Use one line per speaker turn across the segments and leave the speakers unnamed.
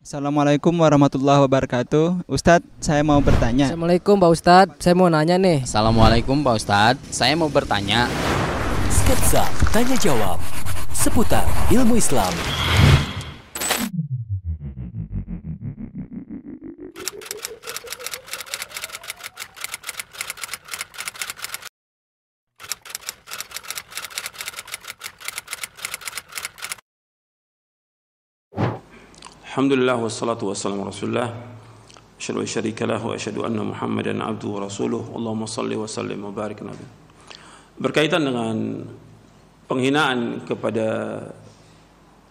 Assalamualaikum warahmatullahi wabarakatuh. Ustadz, saya mau bertanya.
Assalamualaikum Pak Ustadz, saya mau nanya nih.
Assalamualaikum Pak Ustadz, saya mau bertanya.
Sketsa tanya jawab seputar ilmu Islam.
Alhamdulillah wassalatu wassalamu ala Rasulillah. Asyhadu an la syarika lahu wa asyhadu anna Muhammadan abduhu wa rasuluh. Allahumma shalli wa sallim wa barik nabi. Berkaitan dengan penghinaan kepada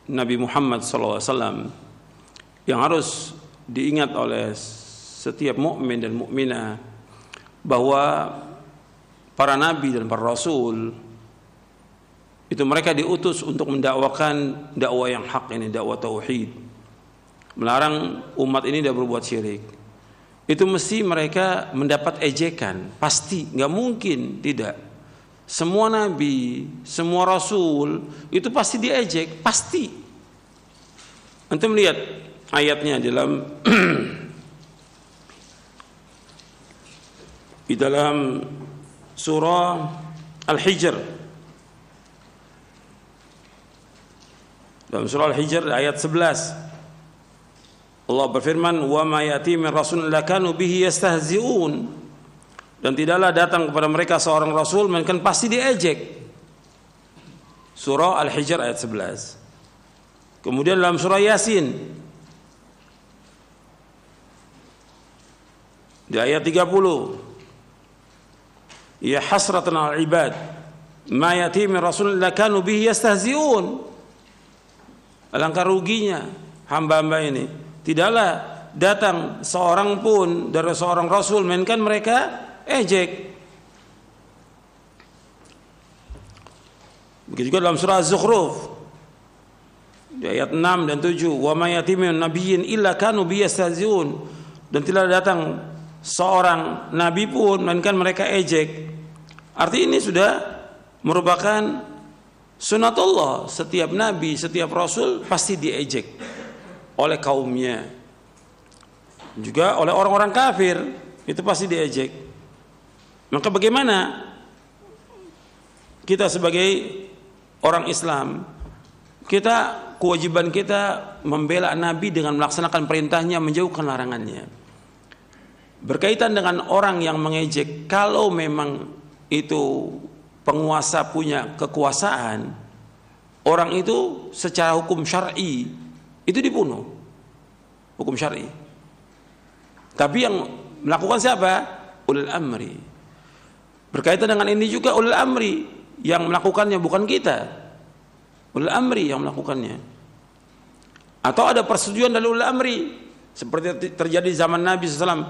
Nabi Muhammad sallallahu alaihi wasallam yang harus diingat oleh setiap mukmin dan mukminah bahwa para nabi dan para rasul itu mereka diutus untuk mendakwakan dakwah yang hak, ini dakwah tauhid, melarang umat ini tidak berbuat syirik. Itu mesti mereka mendapat ejekan, pasti, nggak mungkin tidak. Semua nabi, semua rasul itu pasti diejek, pasti. Antum lihat ayatnya dalam di dalam surah Al-Hijr. Dalam surah Al-Hijr ayat 11. Allah berfirman, "Wa ma ya'ti min rasulin lakanu bihi yastahzi'un." Dan tidaklah datang kepada mereka seorang rasul melainkan pasti diejek. Surah Al-Hijr ayat 11. Kemudian dalam surah Yasin di ayat 30, "Ya hasratan 'alal 'ibad ma ya'ti min rasulin lakanu bihi yastahzi'un." Alangkah ruginya hamba-hamba ini, tidaklah datang seorang pun dari seorang rasul melainkan mereka ejek. Begitu juga dalam surah Az-Zukhruf di ayat 6 dan 7, "Wa may yatimin nabiyyin illa kanu biyastahzi'un." Dan tidak datang seorang nabi pun melainkan mereka ejek. Arti ini sudah merupakan sunatullah, setiap nabi, setiap rasul pasti diejek oleh kaumnya, juga oleh orang-orang kafir, itu pasti diejek. Maka bagaimana kita sebagai orang Islam, kewajiban kita membela Nabi dengan melaksanakan perintahnya, menjauhkan larangannya. Berkaitan dengan orang yang mengejek, kalau memang itu penguasa punya kekuasaan, orang itu secara hukum syar'i itu dibunuh, hukum syar'i. Tapi yang melakukan siapa? Ulul amri. Berkaitan dengan ini juga ulul amri yang melakukannya, bukan kita. Ulul amri yang melakukannya. Atau ada persetujuan dari ulul amri, seperti terjadi zaman Nabi SAW.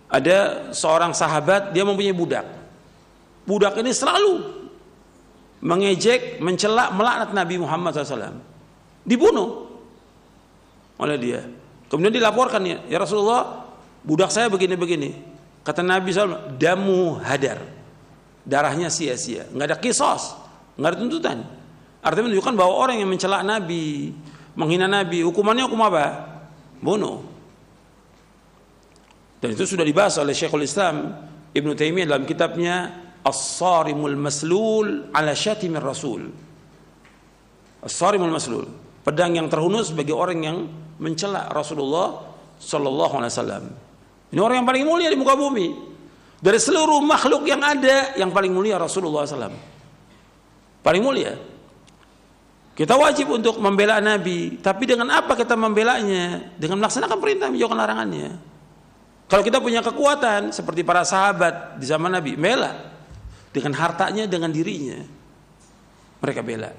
Ada seorang sahabat, dia mempunyai budak. Budak ini selalu mengejek, mencela, melaknat Nabi Muhammad SAW. Dibunuh oleh dia. Kemudian dilaporkan, ya Rasulullah, budak saya begini-begini. Kata Nabi SAW, damu hadar, darahnya sia-sia, nggak ada kisos, nggak ada tuntutan. Artinya menunjukkan bahwa orang yang mencela Nabi, menghina Nabi, hukumannya hukum apa? Bunuh. Dan itu sudah dibahas oleh Syekhul Islam Ibnu Taimiyah dalam kitabnya As-Sarimul Maslul ala Syatimir Rasul. As-Sarimul Maslul, pedang yang terhunus bagi orang yang mencela Rasulullah sallallahu alaihi wasallam. Ini orang yang paling mulia di muka bumi. Dari seluruh makhluk yang ada, yang paling mulia Rasulullah SAW. Paling mulia. Kita wajib untuk membela Nabi, tapi dengan apa kita membelanya? Dengan melaksanakan perintah, menjauhkan larangannya. Kalau kita punya kekuatan seperti para sahabat di zaman Nabi, bela dengan hartanya, dengan dirinya. Mereka bela.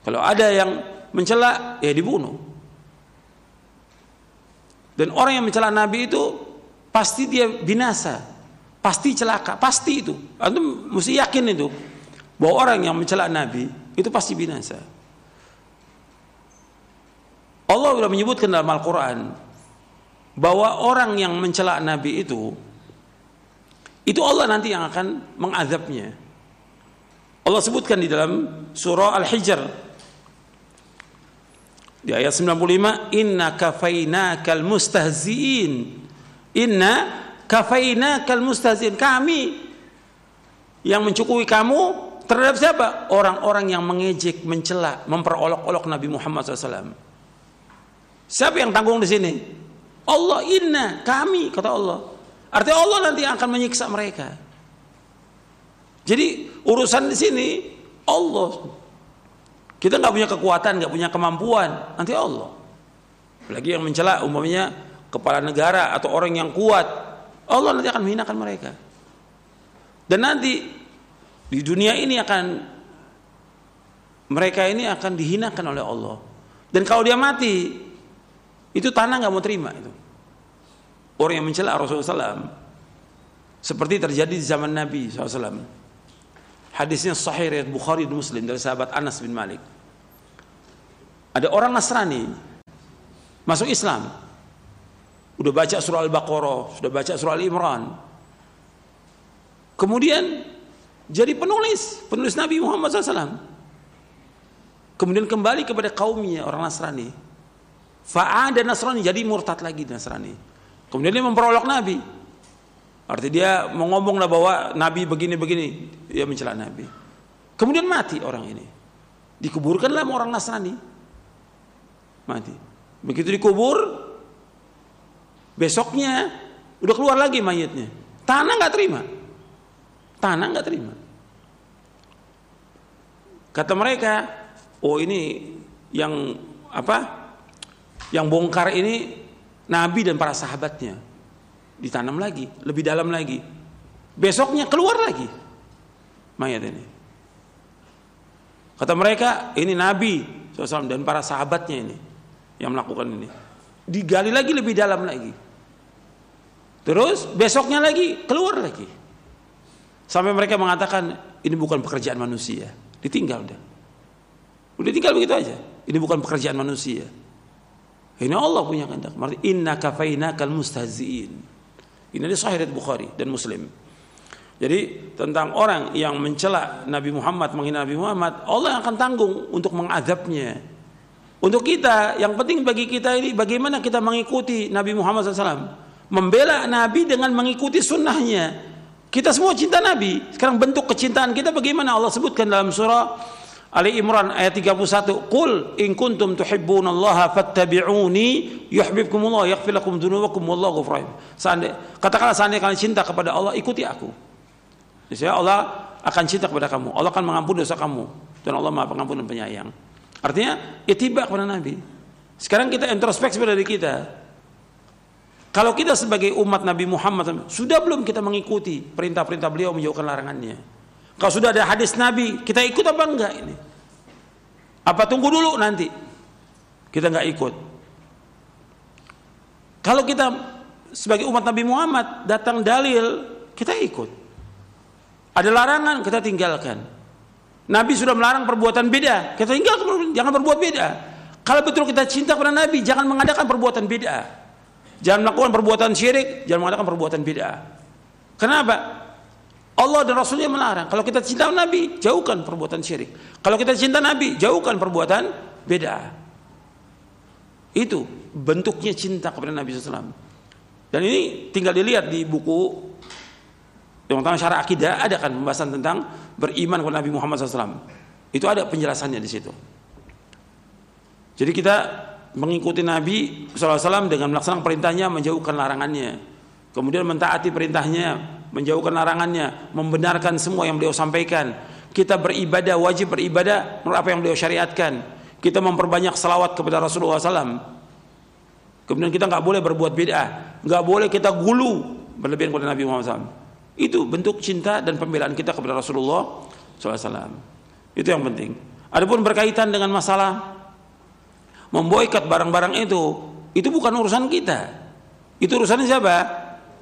Kalau ada yang mencela, ya dibunuh. Dan orang yang mencela Nabi itu pasti dia binasa, pasti celaka, pasti itu. Antum mesti yakin itu bahwa orang yang mencela Nabi itu pasti binasa. Allah sudah menyebutkan dalam Al-Quran bahwa orang yang mencela Nabi itu Allah nanti yang akan mengazabnya. Allah sebutkan di dalam surah Al-Hijr Di ayat 95, inna kafainakal mustahziin. Inna kafainakal mustahziin. Kami yang mencukupi kamu terhadap siapa? Orang-orang yang mengejek, mencela, memperolok-olok Nabi Muhammad SAW. Siapa yang tanggung di sini? Allah. Inna, kami, kata Allah. Artinya Allah nanti akan menyiksa mereka. Jadi urusan di sini Allah. Kita nggak punya kekuatan, nggak punya kemampuan, nanti Allah. Apalagi yang mencela umpamanya kepala negara atau orang yang kuat, Allah nanti akan menghinakan mereka. Dan nanti di dunia ini mereka ini akan dihinakan oleh Allah. Dan kalau dia mati, itu tanah nggak mau terima itu. Orang yang mencela Rasulullah SAW, seperti terjadi di zaman Nabi SAW. Hadisnya sahih riwayat Bukhari dan Muslim dari sahabat Anas bin Malik. Ada orang Nasrani masuk Islam, udah baca surah Al-Baqarah, sudah baca surah Al-Imran, kemudian jadi penulis Nabi Muhammad SAW. Kemudian kembali kepada kaumnya orang Nasrani, fa'ada Nasrani, jadi murtad lagi Nasrani. Kemudian dia memperolok Nabi, artinya dia ngomong lah bahwa Nabi begini-begini, dia mencela Nabi. Kemudian mati orang ini, dikuburkanlah sama orang Nasrani, mati. Begitu dikubur, besoknya udah keluar lagi mayatnya. Tanah nggak terima. Kata mereka, oh ini yang bongkar ini Nabi dan para sahabatnya. Ditanam lagi, lebih dalam lagi. Besoknya keluar lagi mayat ini. Kata mereka, ini Nabi SAW dan para sahabatnya ini yang melakukan ini. Digali lagi lebih dalam lagi. Terus besoknya lagi keluar lagi. Sampai mereka mengatakan ini bukan pekerjaan manusia. Ditinggal udah. Udah tinggal begitu aja. Ini bukan pekerjaan manusia. Ini Allah punya kehendak. Maksudnya inna kafainakal mustahziin. Ini ada sahih riwayat Bukhari dan Muslim. Jadi tentang orang yang mencela Nabi Muhammad, menghina Nabi Muhammad, Allah akan tanggung untuk mengadabnya. Untuk kita, yang penting bagi kita ini bagaimana kita mengikuti Nabi Muhammad SAW, membela Nabi dengan mengikuti sunnahnya. Kita semua cinta Nabi. Sekarang bentuk kecintaan kita bagaimana? Allah sebutkan dalam surah Ali Imran ayat 31, qul in kuntum tuhibbunallaha fattabi'uni yuhibbukumullah yaghfir lakum dzunubakum wallahu ghafurur rahim. Katakanlah seandainya kalian cinta kepada Allah, ikuti aku. Niscaya Allah akan cinta kepada kamu. Allah akan mengampuni dosa kamu dan Allah Maha Pengampun dan Penyayang. Artinya ittiba kepada Nabi. Sekarang kita introspeksi pada diri kita. Kalau kita sebagai umat Nabi Muhammad sudah belum kita mengikuti perintah-perintah beliau, menjauhkan larangannya? Kalau sudah ada hadis Nabi, kita ikut apa enggak ini? Apa tunggu dulu nanti kita enggak ikut? Kalau kita sebagai umat Nabi Muhammad datang dalil, kita ikut. Ada larangan, kita tinggalkan. Nabi sudah melarang perbuatan beda, kita tinggalkan, jangan berbuat beda. Kalau betul kita cinta kepada Nabi, jangan mengadakan perbuatan beda. Jangan melakukan perbuatan syirik, jangan mengadakan perbuatan beda. Kenapa? Allah dan Rasulnya melarang. Kalau kita cinta Nabi, jauhkan perbuatan syirik. Kalau kita cinta Nabi, jauhkan perbuatan beda. Itu bentuknya cinta kepada Nabi SAW. Dan ini tinggal dilihat di buku yang pertama Syarah Akidah, ada kan pembahasan tentang beriman kepada Nabi Muhammad SAW. Itu ada penjelasannya di situ. Jadi kita mengikuti Nabi SAW dengan melaksanakan perintahnya, menjauhkan larangannya. Kemudian mentaati perintahnya, menjauhkan larangannya, membenarkan semua yang beliau sampaikan. Kita beribadah, wajib beribadah menurut apa yang beliau syariatkan. Kita memperbanyak salawat kepada Rasulullah SAW. Kemudian kita nggak boleh berbuat bid'ah, nggak boleh kita gulu berlebihan kepada Nabi Muhammad SAW. Itu bentuk cinta dan pembelaan kita kepada Rasulullah SAW. Itu yang penting. Adapun berkaitan dengan masalah memboikot barang-barang itu bukan urusan kita. Itu urusannya siapa?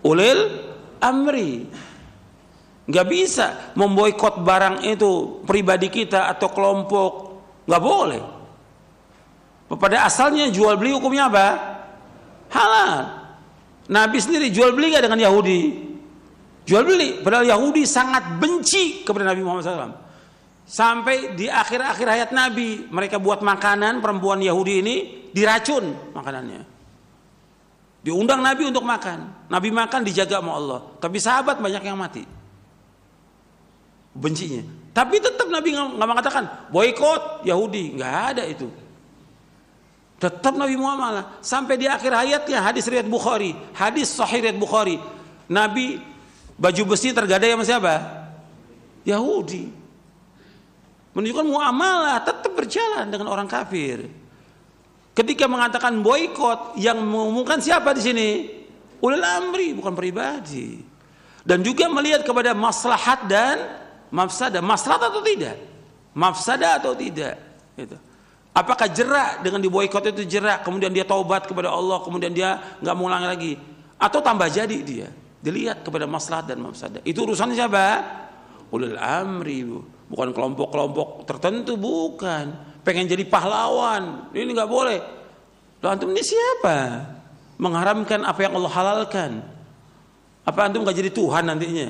Ulil amri. Nggak bisa memboikot barang itu pribadi kita atau kelompok, nggak boleh. Pada asalnya jual beli hukumnya apa? Halal. Nabi sendiri jual beli nggak dengan Yahudi? Jual beli. Padahal Yahudi sangat benci kepada Nabi Muhammad SAW. Sampai di akhir-akhir hayat Nabi, mereka buat makanan, perempuan Yahudi ini diracun makanannya. Diundang Nabi untuk makan. Nabi makan dijaga sama Allah. Tapi sahabat banyak yang mati. Bencinya. Tapi tetap Nabi nggak mengatakan boikot Yahudi. Nggak ada itu. Tetap Nabi muamalah. Sampai di akhir hayatnya, hadis riwayat Bukhari. Hadis sahih riwayat Bukhari. Nabi baju besi tergadai sama siapa? Yahudi. Menunjukkan muamalah tetap berjalan dengan orang kafir. Ketika mengatakan boikot, yang mengumumkan siapa di sini? Ulil amri, bukan pribadi. Dan juga melihat kepada maslahat dan mafsadah. Maslahat atau tidak? Mafsadah atau tidak? Gitu. Apakah jerak dengan diboikot itu jerak, kemudian dia taubat kepada Allah, kemudian dia nggak mau ulangi lagi, atau tambah jadi dia? Dilihat kepada maslahat dan mafsadah. Itu urusannya siapa? Ulil amri, bukan kelompok-kelompok tertentu, bukan. Pengen jadi pahlawan, ini nggak boleh. Loh, antum ini siapa? Mengharamkan apa yang Allah halalkan. Apa antum nggak jadi Tuhan nantinya?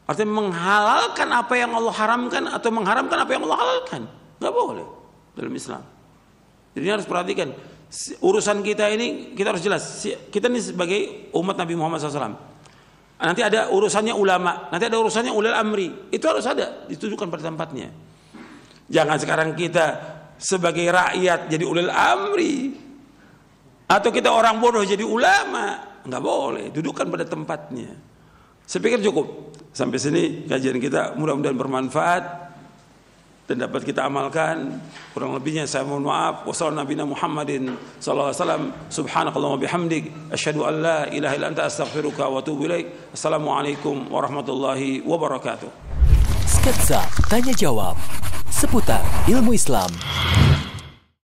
Artinya menghalalkan apa yang Allah haramkan atau mengharamkan apa yang Allah halalkan, nggak boleh dalam Islam. Jadi harus perhatikan urusan kita ini, kita harus jelas. Kita ini sebagai umat Nabi Muhammad SAW. Nanti ada urusannya ulama, nanti ada urusannya ulil amri. Itu harus ada, ditujukan pada tempatnya. Jangan sekarang kita sebagai rakyat jadi ulil amri, atau kita orang bodoh jadi ulama. Nggak boleh, dudukan pada tempatnya. Saya pikir cukup. Sampai sini kajian kita, mudah-mudahan bermanfaat dan dapat kita amalkan. Kurang lebihnya saya mohon maaf. Wassalamualaikum Muhammadin sallallahu alaihi wasallam. Subhanakallahumma bihamdik asyhadu an la ilaha illa anta astaghfiruka wa atubu ilaik. Assalamualaikum warahmatullahi wabarakatuh.
Sketsa Tanya Jawab seputar ilmu Islam.